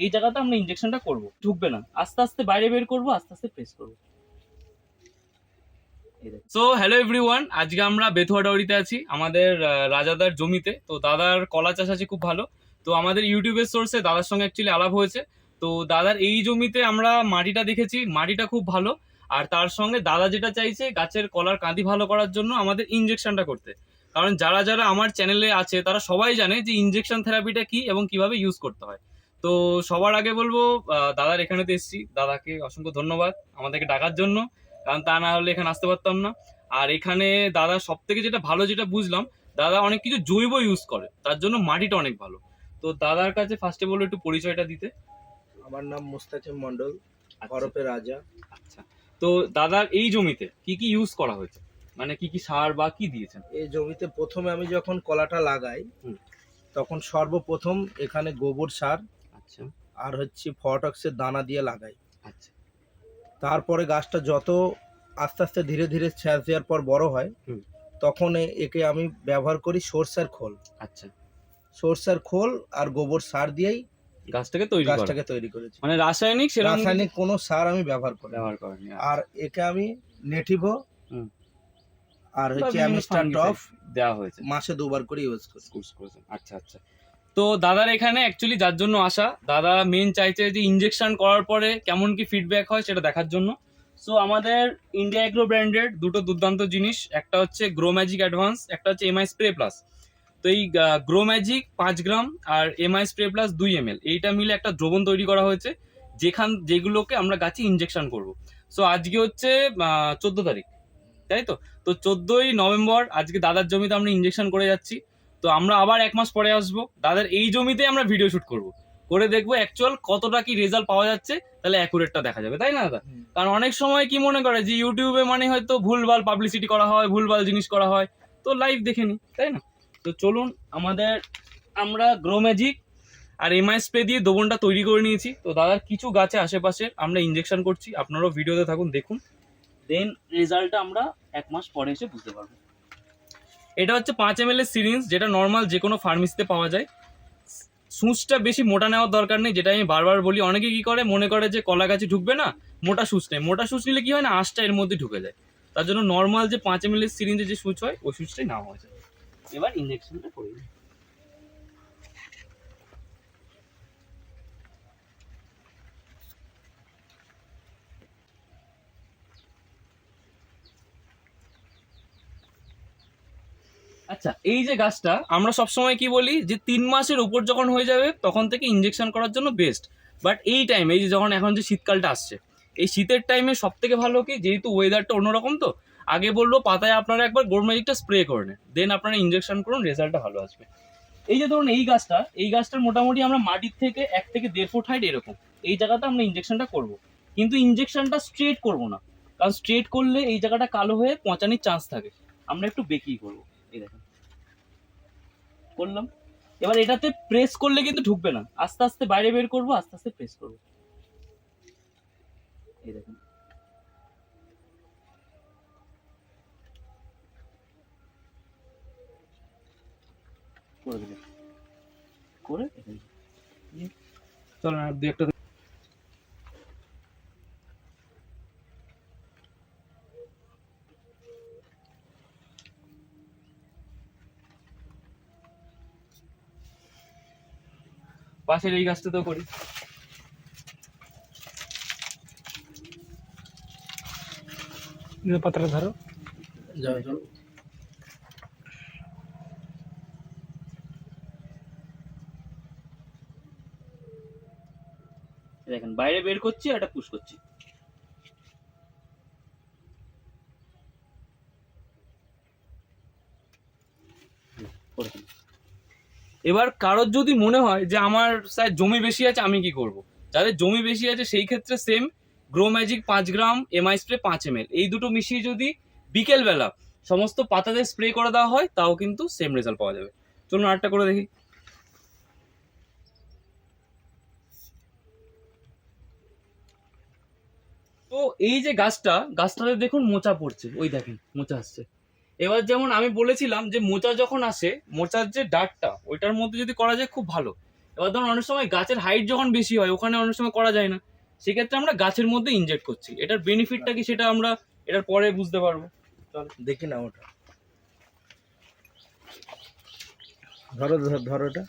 এই জায়গাটা আমরা ইনজেকশনটা করব, ঢুকবে না, আস্তে আস্তে বাইরে বের করব, আস্তে আস্তে প্রেস করব। সো হ্যালো এভরিওয়ান, আজকে আমরা বেথুয়াডাউরিতে আছি আমাদের রাজাদার জমিতে। তো দাদার কলা চাষ আছে খুব ভালো। তো আমাদের ইউটিউবের সোর্সে দাদার সঙ্গে অ্যাকচুয়ালি আলাপ হয়েছে। তো দাদার এই জমিতে আমরা মাটিটা দেখেছি, মাটিটা খুব ভালো। আর তার সঙ্গে দাদা যেটা চাইছে গাছের কলার কাঁদি ভালো করার জন্য আমাদের ইনজেকশনটা করতে। কারণ যারা যারা আমার চ্যানেলে আছে তারা সবাই জানে যে ইনজেকশন থেরাপিটা কি এবং কিভাবে ইউজ করতে হয়। তো সবার আগে বলবো দাদার এখানেতে এসেছি, দাদাকে অসংখ্য ধন্যবাদ আমাদেরকে ডাকার জন্য, কারণ তা না হলে এখানে আসতে পারতাম না। আর এখানে দাদা সব থেকে যেটা ভালো যেটা বুঝলাম, দাদা অনেক কিছু জৈব ইউজ করে, তার জন্য মাটিটা অনেক ভালো। তো দাদার কাছে ফার্স্টে বলবো একটু পরিচয়টা দিতে। আমার নাম মুস্তাকিম মন্ডল, হরপে রাজা। আচ্ছা, তো দাদার এই জমিতে কি কি ইউজ করা হয়েছে, মানে কি কি সার বা কি দিয়েছেন? এই জমিতে প্রথমে আমি যখন কলাটা লাগাই তখন সর্বপ্রথম এখানে গোবর সার আচ্ছা আর হচ্ছে ফটোক্সের দানা দিয়ে লাগাই। আচ্ছা, তারপরে গাছটা যত আস্তে আস্তে ধীরে ধীরে ছায়া দেওয়ার পর বড় হয় তখন একে আমি ব্যবহার করি সরষের খোল। আচ্ছা, সরষের খোল আর গোবর সার দিয়েই গাছটাকে তৈরি করেছি। মানে রাসায়নিক কোনো সার আমি ব্যবহার করিনি। আর একে আমি নেটিভো আর হচ্ছে অ্যামিস্টার টপ দেওয়া হয়েছে, মাসে 2 বার করে ইউজ করেছেন। আচ্ছা আচ্ছা, তো দাদার এখানে অ্যাকচুয়ালি যার জন্য আসা, দাদা মেন চাইছে যে ইনজেকশন করার পরে কেমন কি ফিডব্যাক হয় সেটা দেখার জন্য। সো আমাদের ইন্ডিয়া এগ্রো ব্র্যান্ডেড দুটো দুর্দান্ত জিনিস, একটা হচ্ছে গ্রো ম্যাজিক অ্যাডভান্স, একটা হচ্ছে এমআই স্প্রে প্লাস। তো এই গ্রো ম্যাজিক 5 গ্রাম আর এমআই স্প্রে প্লাস 2 ml এইটা মিলে একটা দ্রবণ তৈরি করা হয়েছে, যেগুলোকে আমরা গাছে ইনজেকশন করব। সো আজকে হচ্ছে 14 তারিখ, তাই তো? তো 14ই নভেম্বর আজকে দাদার জমিতে আমরা ইনজেকশন করে যাচ্ছি। তো আমরা আবার 1 মাস পরে আসবো, দাদার এই জমিতে আমরা ভিডিও শুট করব, করে দেখবো অ্যাকচুয়াল কতটা কি রেজাল্ট পাওয়া যাচ্ছে, তাহলে অ্যাকুরেটটা দেখা যাবে, তাই না দাদা? কারণ অনেক সময় কি মনে করে যে ইউটিউবে মানে হয়তো ভুলভাল পাবলিসিটি করা হয়, ভুলভাল জিনিস করা হয়, তো লাইভ দেখে নি, তাই না? তো চলুন, আমরা গ্রো ম্যাজিক আর এমআই স্প্রে দিয়ে দ্রবণটা তৈরি করে নিয়েছি। তো দাদার কিছু গাছে আশেপাশে আমরা ইনজেকশন করছি, আপনারাও ভিডিওতে থাকুন, দেখুন, দেন রেজাল্টটা আমরা 1 মাস পরে এসে বুঝতে পারবো। এটা হচ্ছে 5 ml এর সিরিঞ্জ, যেটা নর্মাল যে কোনো ফার্মেসিতে পাওয়া যায়। সুচটা বেশি মোটা নেওয়ার দরকার নেই, যেটা আমি বারবার বলি। অনেকে কি করে, মনে করে যে কলা গাছে ঢুকবে না, মোটা সুচ নেই। মোটা সুচ নিলে কি হয় না, আঁশটা এর মধ্যে ঢুকে যায়। তার জন্য নর্মাল যে 5 ml এর সিরিঞ্জে যে সুচ হয় ওই সুচটাই নেওয়া হয়েছে। এবার ইনজেকশনটা করে দিই। আচ্ছা, এই যে গাছটা আমরা সবসময় কি বলি যে 3 মাসের উপর যখন হয়ে যাবে তখন থেকে ইনজেকশন করার জন্য বেস্ট। বাট এই টাইম, এই যে যখন এখন যে শীতকালটা আসছে, এই শীতের টাইমে সব থেকে ভালো কি, যেহেতু ওয়েদারটা অন্যরকম, তো আগে বলবো পাতায় আপনারা একবার গ্রো ম্যাজিকটা স্প্রে করে নেন, দেন আপনারা ইনজেকশন করুন, রেজাল্টটা ভালো আসবে। এই যে ধরুন এই গাছটার মোটামুটি আমরা মাটির থেকে 1 থেকে 1.5 ফুট হাইট এরকম এই জায়গাটা আমরা ইনজেকশনটা করব, কিন্তু ইনজেকশনটা স্ট্রেট করব না, কারণ স্ট্রেট করলে এই জায়গাটা কালো হয়ে পচানির চান্স থাকে। আমরা একটু বেঁকিয়ে করবো। এই দেখেন করলাম। এবার এটাতে প্রেস করলে কিন্তু ঢুকবে না, আস্তে আস্তে বাইরে বের করবো, আস্তে আস্তে প্রেস করবো। এই দেখুন, করে দিলে করে চলো না, দু একটা পাশের এই গাছটাতেও করি। পাত্র ধরো, যাও যাও। দেখেন বাইরে বের করছি আর এটা পুশ করছি। এবার কারোর যদি মনে হয় যে আমার স্যার জমি বেশি আছে, আমি কি করব? যাদের জমি বেশি আছে সেই ক্ষেত্রে সেম গ্রো ম্যাজিক 5 গ্রাম, এমআই স্প্রে 5 ml, এই দুটো মিশিয়ে যদি বিকেলবেলা সমস্ত পাতাতে স্প্রে করে দেওয়া হয় তাও কিন্তু সেম রেজাল্ট পাওয়া যাবে। চলুন আরেকটা করে দেখি। তো এই যে গাছটাতে দেখুন মোচা পড়ছে, ওই দেখেন মোচা আসছে। এবার যেমন আমি বলেছিলাম যে মোচা যখন আসে, মোচার যে ডাঁটটা ওইটার মধ্যে যদি করা যায় খুব ভালো, এবার ধরুন অনেক সময় গাছের হাইট যখন বেশি হয় ওখানে অনেক সময় করা যায় না, সেক্ষেত্রে আমরা গাছের মধ্যে ইনজেক্ট করছি। এটার বেনিফিটটা কি সেটা আমরা এটার পরে বুঝতে পারবো। দেখি না ওটা, ধরো ধরো ওটা।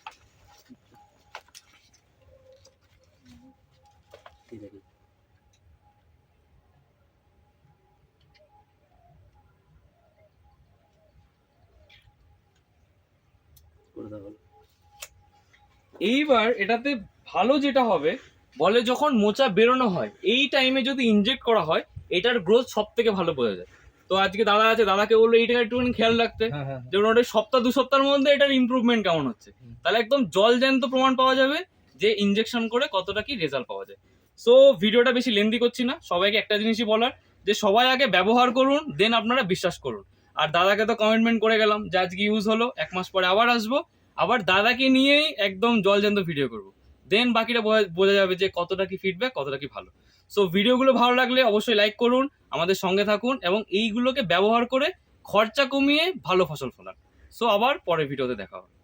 এইবার এটাতে ভালো যেটা হবে, বলে যখন মোচা বেরোনো হয় এই টাইমে যদি ইনজেক্ট করা হয় এটার গ্রোথ সব থেকে ভালো বোঝা যায়। তো আজকে দাদা আছে, দাদাকে বললো এইটাকে একটুখানি খেয়াল রাখতে, হ্যাঁ হ্যাঁ যেমন ওটা সপ্তাহ 2 সপ্তাহের মধ্যে এটার ইমপ্রুভমেন্ট কেমন হচ্ছে, তাহলে একদম জল জ্যান্ত প্রমাণ পাওয়া যাবে যে ইনজেকশন করে কতটা কি রেজাল্ট পাওয়া যায়। সো ভিডিওটা বেশি লেন্দি করছি না, সবাইকে একটা জিনিসই বলার যে সবাই আগে ব্যবহার করুন, দেন আপনারা বিশ্বাস করুন। আর দাদাকে তো কমিটমেন্ট করে গেলাম যে আজকে ইউজ হলো, 1 মাস পরে আবার আসবো, আবার দাদাকে নিয়েই একদম জল জ্যান্ত ভিডিও করবো, দেন বাকিটা বোঝা যাবে যে কতটা কি ফিডব্যাক, কতটা কি ভালো। সো ভিডিওগুলো ভালো লাগলে অবশ্যই লাইক করুন, আমাদের সঙ্গে থাকুন এবং এইগুলোকে ব্যবহার করে খরচা কমিয়ে ভালো ফসল ফলান। সো আবার পরের ভিডিওতে দেখা হবে।